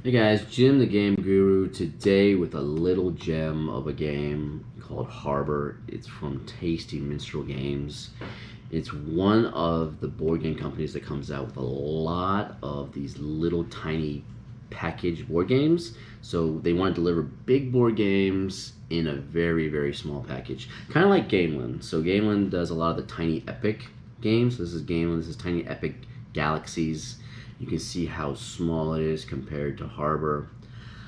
Hey guys, Jim the Game Guru today with a little gem of a game called Harbour. It's from Tasty Minstrel Games. It's one of the board game companies that comes out with a lot of these little tiny packaged board games. So they want to deliver big board games in a very, very small package. Kind of like Gameland. So Gameland does a lot of the tiny epic games. This is Gameland, this is Tiny Epic Galaxies. You can see how small it is compared to Harbour.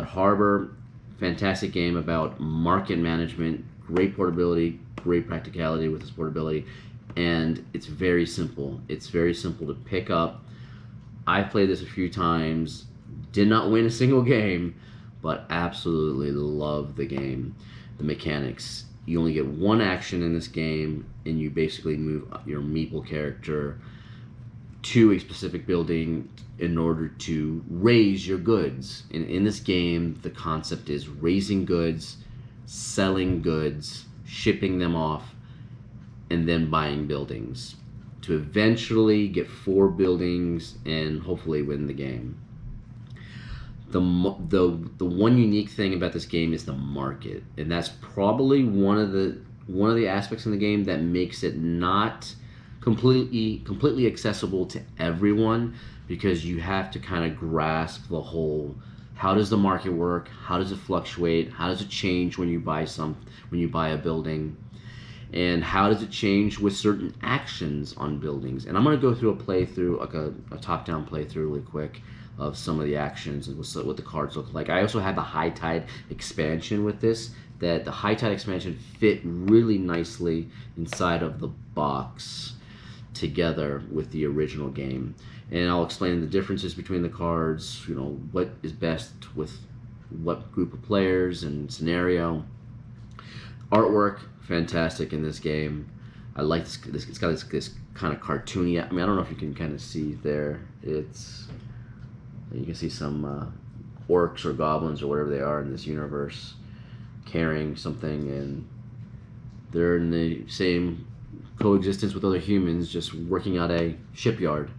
Harbour, fantastic game about market management, great portability, great practicality with this portability, and it's very simple. It's very simple to pick up. I've played this a few times, did not win a single game, but absolutely love the game. The mechanics. You only get one action in this game, and you basically move your meeple character to a specific building in order to raise your goods. In this game, the concept is raising goods, selling goods, shipping them off, and then buying buildings to eventually get 4 buildings and hopefully win the game. The one unique thing about this game is the market, and that's probably one of the aspects in the game that makes it not completely accessible to everyone, because you have to kind of grasp the whole, how does the market work, how does it fluctuate, how does it change when you buy a building, and how does it change with certain actions on buildings. And I'm going to go through a playthrough, like a top-down playthrough really quick of some of the actions and what the cards look like. I also had the High Tide expansion with this, that the High Tide expansion fit really nicely inside of the box together with the original game. And I'll explain the differences between the cards, you know, what is best with what group of players and scenario. Artwork, fantastic in this game. I like this it's got this kind of cartoony, I mean, I don't know if you can kind of see there. You can see some orcs or goblins or whatever they are in this universe carrying something, and they're in the same coexistence with other humans, just working at a shipyard.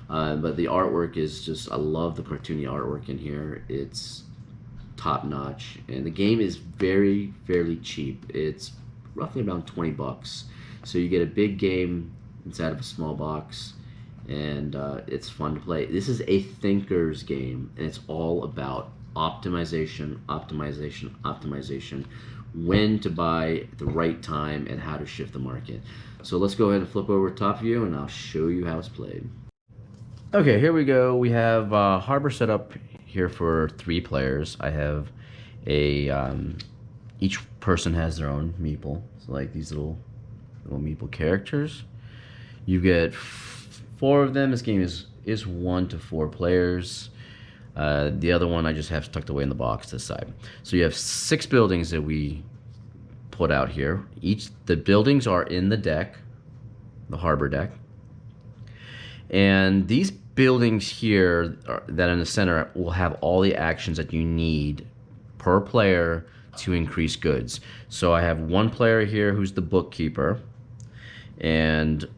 But the artwork is just, I love the cartoony artwork in here. It's top notch, and the game is fairly cheap. It's roughly around 20 bucks. So you get a big game inside of a small box, and it's fun to play. This is a thinker's game, and it's all about optimization, when to buy at the right time, and how to shift the market. So let's go ahead and flip over top view, and I'll show you how it's played. Okay, here we go. We have Harbour set up here for 3 players. I have each person has their own meeple. So like these little meeple characters. You get 4 of them. This game is 1 to 4 players. The other one I just have tucked away in the box this side. So you have 6 buildings that we put out here. The buildings are in the deck, the Harbour deck. And these buildings here that are in the center will have all the actions that you need per player to increase goods. So I have 1 player here who's the bookkeeper, and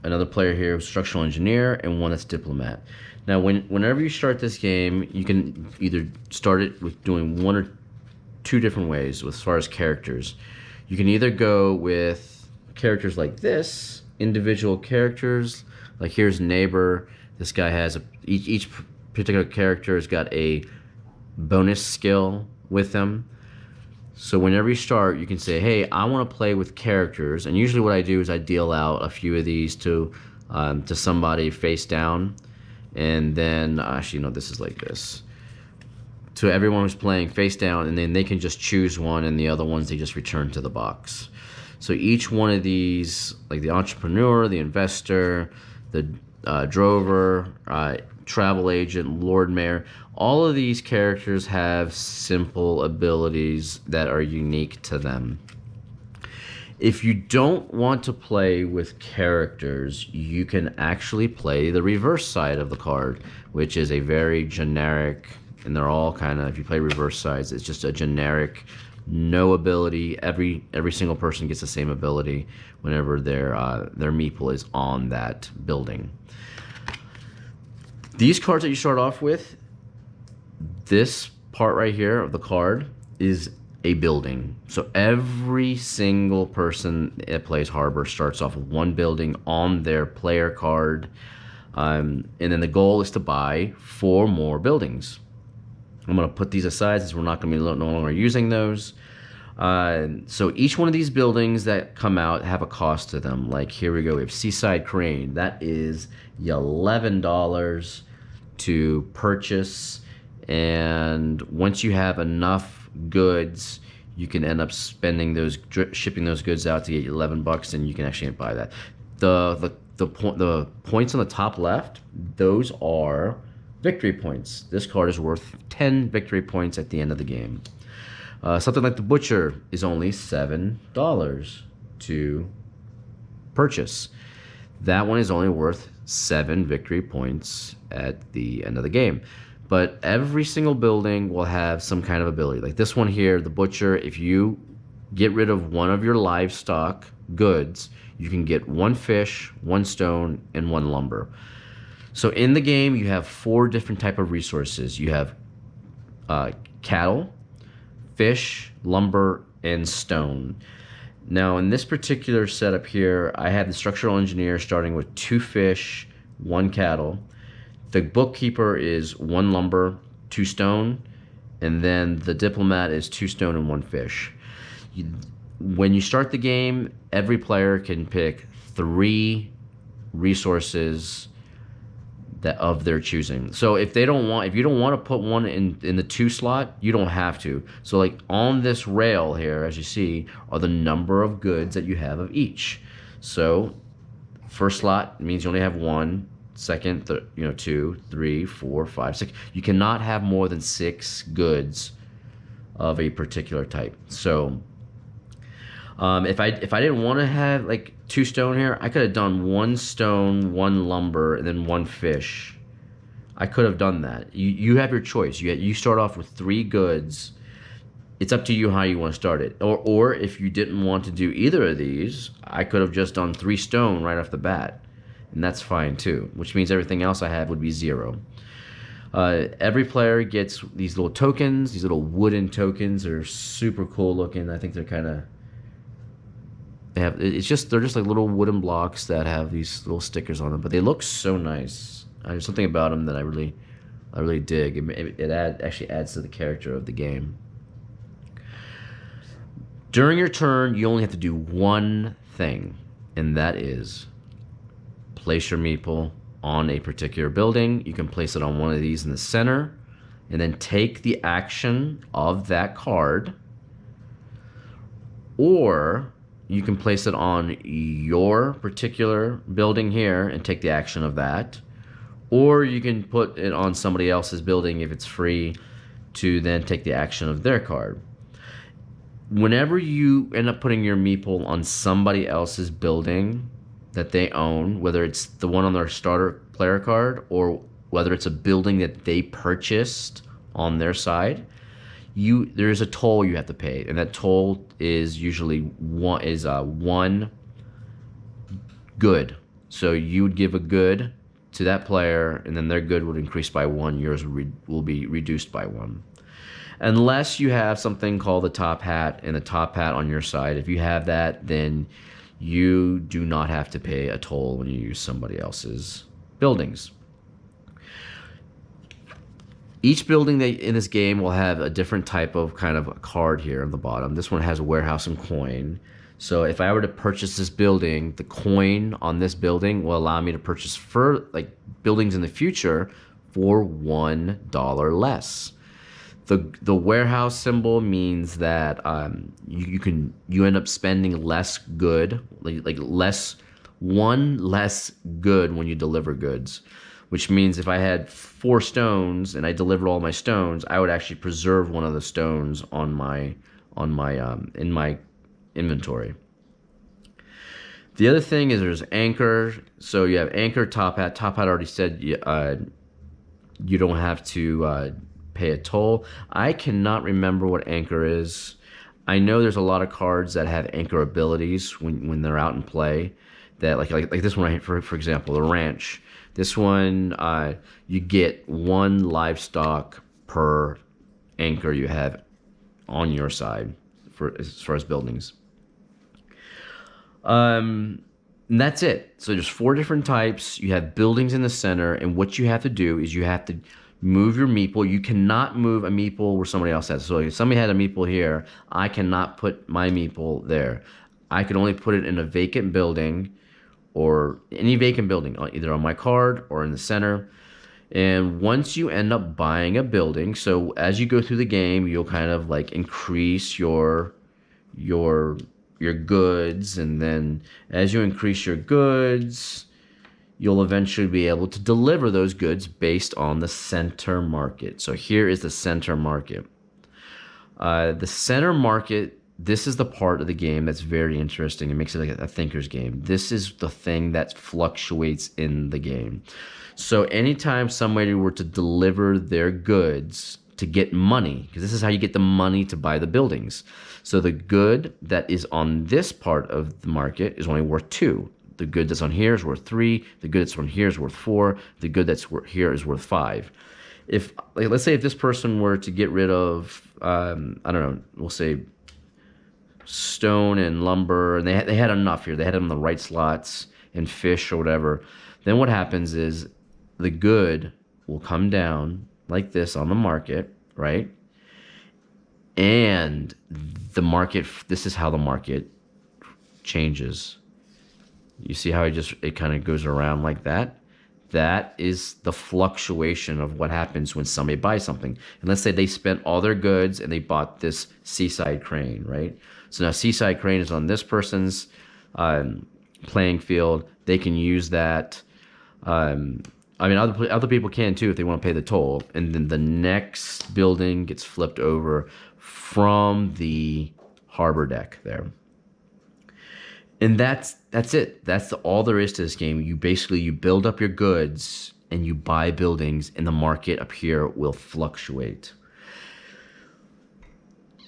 another player here who's structural engineer, and 1 that's diplomat. Now, whenever you start this game, you can either start it with doing 1 or 2 different ways as far as characters. You can either go with characters like this, individual characters. Like here's neighbor. This guy has each particular character has got a bonus skill with them. So whenever you start, you can say, hey, I want to play with characters. And usually what I do is I deal out a few of these to somebody face down. And then, actually, no, this is like this. To everyone who's playing face down, and then they can just choose one, and the other ones they just return to the box. So each one of these, like the entrepreneur, the investor, the drover, travel agent, lord mayor, all of these characters have simple abilities that are unique to them. If you don't want to play with characters, you can actually play the reverse side of the card, which is a very generic, and they're all kind of, if you play reverse sides, it's just a generic, no ability. Every single person gets the same ability whenever their meeple is on that building. These cards that you start off with, This part right here of the card is a building. So every single person that plays Harbor starts off with one building on their player card. And then the goal is to buy 4 more buildings. I'm going to put these aside since we're not going to be no longer using those. So each one of these buildings that come out have a cost to them. Like here we go, we have Seaside Crane. That is $11 to purchase. And once you have enough goods, you can end up spending those, shipping those goods out to get $11, and you can actually buy that. The points on the top left, those are victory points. This card is worth 10 victory points at the end of the game. Something like the Butcher is only $7 to purchase. That one is only worth 7 victory points at the end of the game. But every single building will have some kind of ability. Like this one here, the Butcher, if you get rid of one of your livestock goods, you can get 1 fish, 1 stone, and 1 lumber. So in the game, you have 4 different type of resources. You have cattle, fish, lumber, and stone. Now in this particular setup here, I have the structural engineer starting with 2 fish, 1 cattle. The bookkeeper is 1 lumber, 2 stone, and then the diplomat is 2 stone and 1 fish. When you start the game, every player can pick 3 resources that of their choosing. So if you don't want to put one in the 2 slot, you don't have to. So like on this rail here, as you see, are the number of goods that you have of each. So first slot means you only have 1. Second, 2, 3, 4, 5, 6. You cannot have more than 6 goods of a particular type. So if I didn't want to have like 2 stone here, I could have done 1 stone, 1 lumber, and then 1 fish. I could have done that. You have your choice. You start off with 3 goods. It's up to you how you want to start it. Or if you didn't want to do either of these, I could have just done 3 stone right off the bat. And that's fine too, which means everything else I have would be 0. Every player gets these little tokens, these little wooden tokens. They're super cool looking. I think they're kind of, they're just like little wooden blocks that have these little stickers on them, but they look so nice. There's something about them that I really dig. It actually adds to the character of the game. During your turn, you only have to do one thing, and that is place your meeple on a particular building. You can place it on one of these in the center, and then take the action of that card, or you can place it on your particular building here and take the action of that, or you can put it on somebody else's building if it's free to then take the action of their card. Whenever you end up putting your meeple on somebody else's building that they own, whether it's the one on their starter player card or whether it's a building that they purchased on their side, there's a toll you have to pay, and that toll is usually one good. So you would give a good to that player, and then their good would increase by 1. Yours will be reduced by 1. Unless you have something called the top hat, and the top hat on your side. If you have that, then you do not have to pay a toll when you use somebody else's buildings. Each building in this game will have a different type of kind of a card here on the bottom. This one has a warehouse and coin. So if I were to purchase this building, the coin on this building will allow me to purchase buildings in the future for $1 less. The warehouse symbol means that you end up spending less good, one less good when you deliver goods, which means if I had 4 stones and I delivered all my stones, I would actually preserve one of the stones in my inventory. The other thing is there's anchor. So you have anchor, top hat. Top hat already said you don't have to pay a toll. I cannot remember what anchor is. I know there's a lot of cards that have anchor abilities when they're out in play. That like this one right here, for example, the ranch. This one you get 1 livestock per anchor you have on your side for as far as buildings. And that's it. So there's 4 different types. You have buildings in the center, and what you have to do is you have to move your meeple. You cannot move a meeple where somebody else has. So if somebody had a meeple here, I cannot put my meeple there. I can only put it in a vacant building, or any vacant building, either on my card or in the center. And once you end up buying a building, so as you go through the game, you'll kind of like increase your goods, and then as you increase your goods, you'll eventually be able to deliver those goods based on the center market. So here is the center market. The center market, this is the part of the game that's very interesting. It makes it like a thinker's game. This is the thing that fluctuates in the game. So anytime somebody were to deliver their goods to get money, because this is how you get the money to buy the buildings. So the good that is on this part of the market is only worth 2. The good that's on here is worth 3. The good that's on here is worth 4. The good that's here is worth 5. If, like, let's say if this person were to get rid of, I don't know, we'll say stone and lumber, and they had enough here. They had them in the right slots, and fish or whatever. Then what happens is the good will come down like this on the market, right? And the market, this is how the market changes. You see how it kind of goes around like that? That is the fluctuation of what happens when somebody buys something. And let's say they spent all their goods and they bought this seaside crane, right? So now seaside crane is on this person's playing field. They can use that. I mean, other people can too if they want to pay the toll. And then the next building gets flipped over from the harbor deck there. And that's it. That's all there is to this game. You build up your goods and you buy buildings, and the market up here will fluctuate.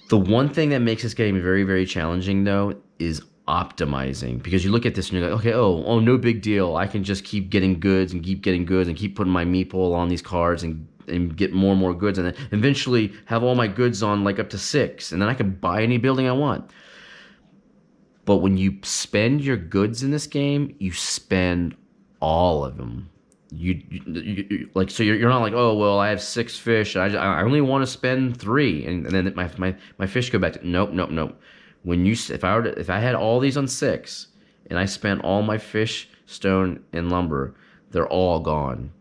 The one thing that makes this game very, very challenging, though, is optimizing. Because you look at this and you're like, okay, oh, no big deal. I can just keep getting goods and keep putting my meeple on these cards and get more and more goods, and then eventually have all my goods on like up to 6, and then I can buy any building I want. But when you spend your goods in this game, you spend all of them. You like, so you're not like, oh well, I have 6 fish. I only want to spend 3, and then my fish go back to nope. When if I had all these on 6, and I spent all my fish, stone, and lumber, they're all gone.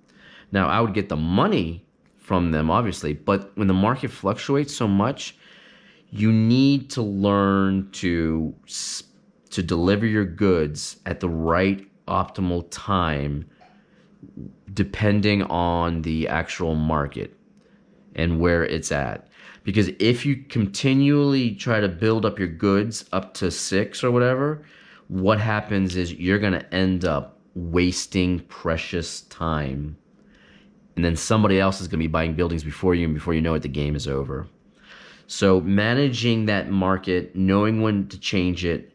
Now I would get the money from them, obviously, but when the market fluctuates so much, you need to learn to deliver your goods at the right optimal time, depending on the actual market and where it's at. Because if you continually try to build up your goods up to 6 or whatever, what happens is you're going to end up wasting precious time. And then somebody else is going to be buying buildings before you, and before you know it, the game is over. So managing that market, knowing when to change it,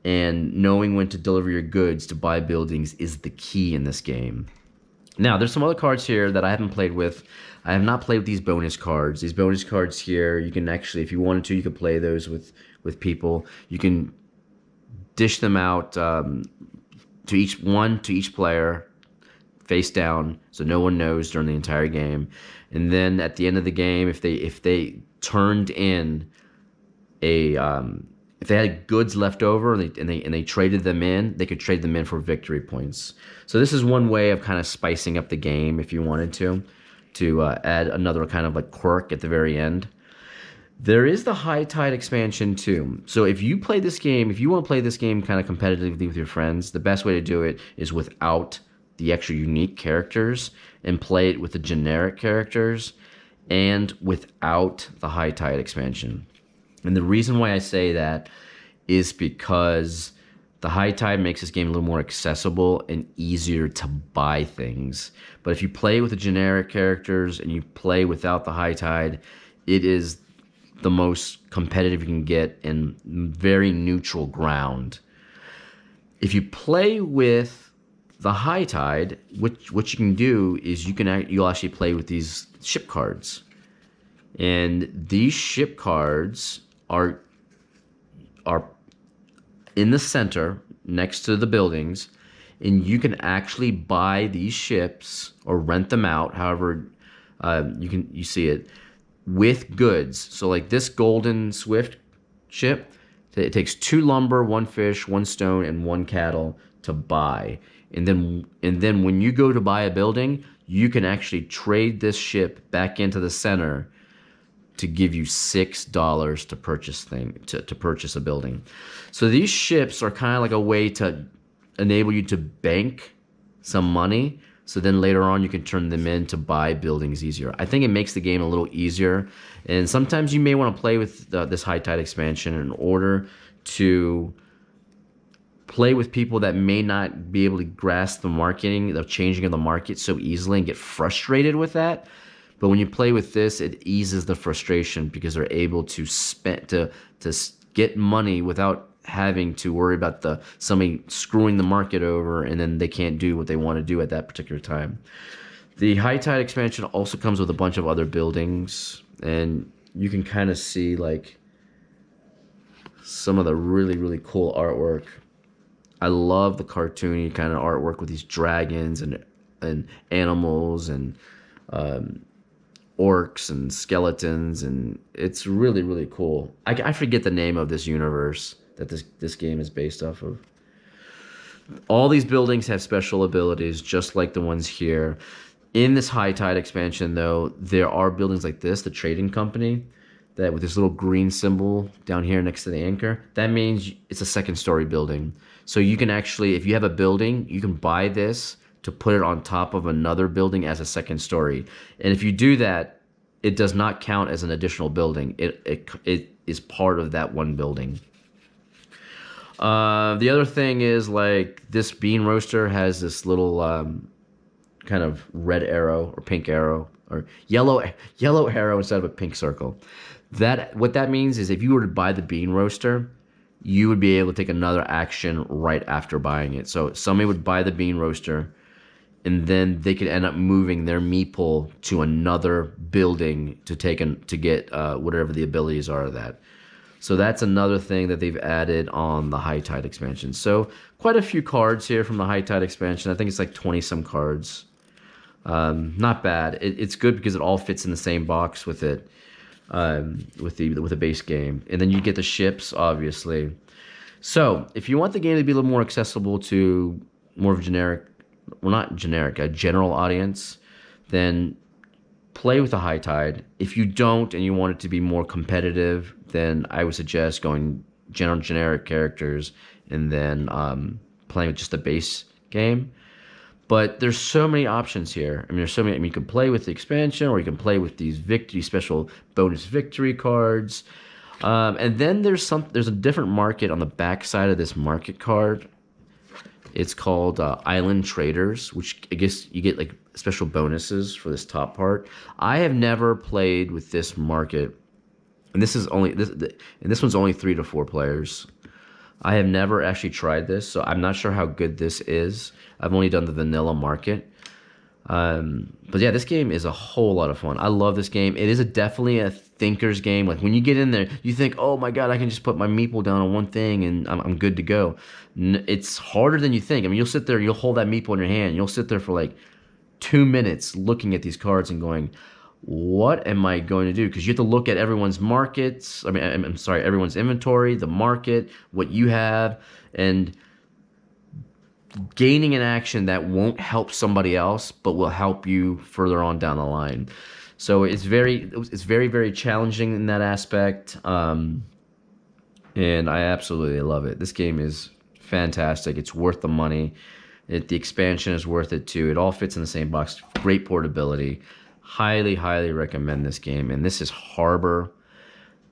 and knowing when to deliver your goods to buy buildings is the key in this game. Now, there's some other cards here that I haven't played with. I have not played with these bonus cards. These bonus cards here, you can actually, if you wanted to, you could play those with people. You can dish them out to each player, face down, so no one knows during the entire game. And then at the end of the game, if they turned in if they had goods left over and they traded them in, they could trade them in for victory points. So this is one way of kind of spicing up the game if you wanted to add another kind of like quirk at the very end. There is the High Tide expansion too. So if you want to play this game kind of competitively with your friends, the best way to do it is without the extra unique characters, and play it with the generic characters and without the High Tide expansion. And the reason why I say that is because the High Tide makes this game a little more accessible and easier to buy things. But if you play with the generic characters and you play without the High Tide, it is the most competitive you can get in very neutral ground. If you play with the High Tide, what you can do is you'll actually play with these ship cards. And these ship cards are in the center next to the buildings, and you can actually buy these ships or rent them out, however you see it, with goods. So like this Golden Swift ship, it takes 2 lumber, 1 fish, 1 stone, and 1 cattle to buy. And then when you go to buy a building, you can actually trade this ship back into the center to give you $6 to purchase a building. So these ships are kind of like a way to enable you to bank some money, so then later on you can turn them in to buy buildings easier. I think it makes the game a little easier, and sometimes you may want to play with this high tide expansion in order to play with people that may not be able to grasp the changing of the market so easily and get frustrated with that. But when you play with this, it eases the frustration because they're able to get money without having to worry about somebody screwing the market over, and then they can't do what they want to do at that particular time. The high tide expansion also comes with a bunch of other buildings, and you can kind of see like some of the really, really cool artwork. I love the cartoony kind of artwork with these dragons and animals and orcs and skeletons, and it's really, really cool. I forget the name of this universe that this game is based off of. All these buildings have special abilities, just like the ones here. In this high tide expansion, though, there are buildings like this, the trading company, that with this little green symbol down here next to the anchor, that means it's a 2nd story building. So you can actually, if you have a building, you can buy this to put it on top of another building as a 2nd story. And if you do that, it does not count as an additional building. It is part of that one building. The other thing is, like, this bean roaster has this little kind of red arrow or pink arrow or yellow arrow instead of a pink circle. What that means is if you were to buy the bean roaster, you would be able to take another action right after buying it. So somebody would buy the bean roaster, and then they could end up moving their meeple to another building to get whatever the abilities are of that. So that's another thing that they've added on the high tide expansion. So quite a few cards here from the high tide expansion. I think it's like 20 some cards. Not bad. It's good because it all fits in the same box with it, with the base game, and then you get the ships, obviously. So if you want the game to be a little more accessible to more of a a general audience, then play with the high tide. If you don't and you want it to be more competitive, then I would suggest going generic characters and then playing with just the base game. But there's so many options here. I mean, there's so many. I mean, you can play with the expansion, or you can play with these special bonus victory cards. And then there's a different market on the back side of this market card. It's called Island Traders, which I guess you get like special bonuses for this top part. I have never played with this market, and this one's only 3 to 4 players. I have never actually tried this, so I'm not sure how good this is. I've only done the vanilla market. But yeah, this game is a whole lot of fun. I love this game. It is definitely a thinker's game. Like when you get in there, you think, oh my God, I can just put my meeple down on one thing and I'm good to go. It's harder than you think. I mean, you'll sit there, you'll hold that meeple in your hand. You'll sit there for like 2 minutes looking at these cards and going, what am I going to do? Because you have to look at everyone's markets. I mean, I'm sorry, everyone's inventory, the market, what you have, and gaining an action that won't help somebody else, but will help you further on down the line. So it's very, very challenging in that aspect, and I absolutely love it. This game is fantastic. It's worth the money. The expansion is worth it too. It all fits in the same box. Great portability. Highly, highly recommend this game. And this is Harbour,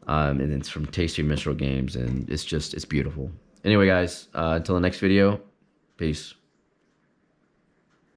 and it's from Tasty Minstrel Games, and it's beautiful. Anyway, guys, until the next video. Peace.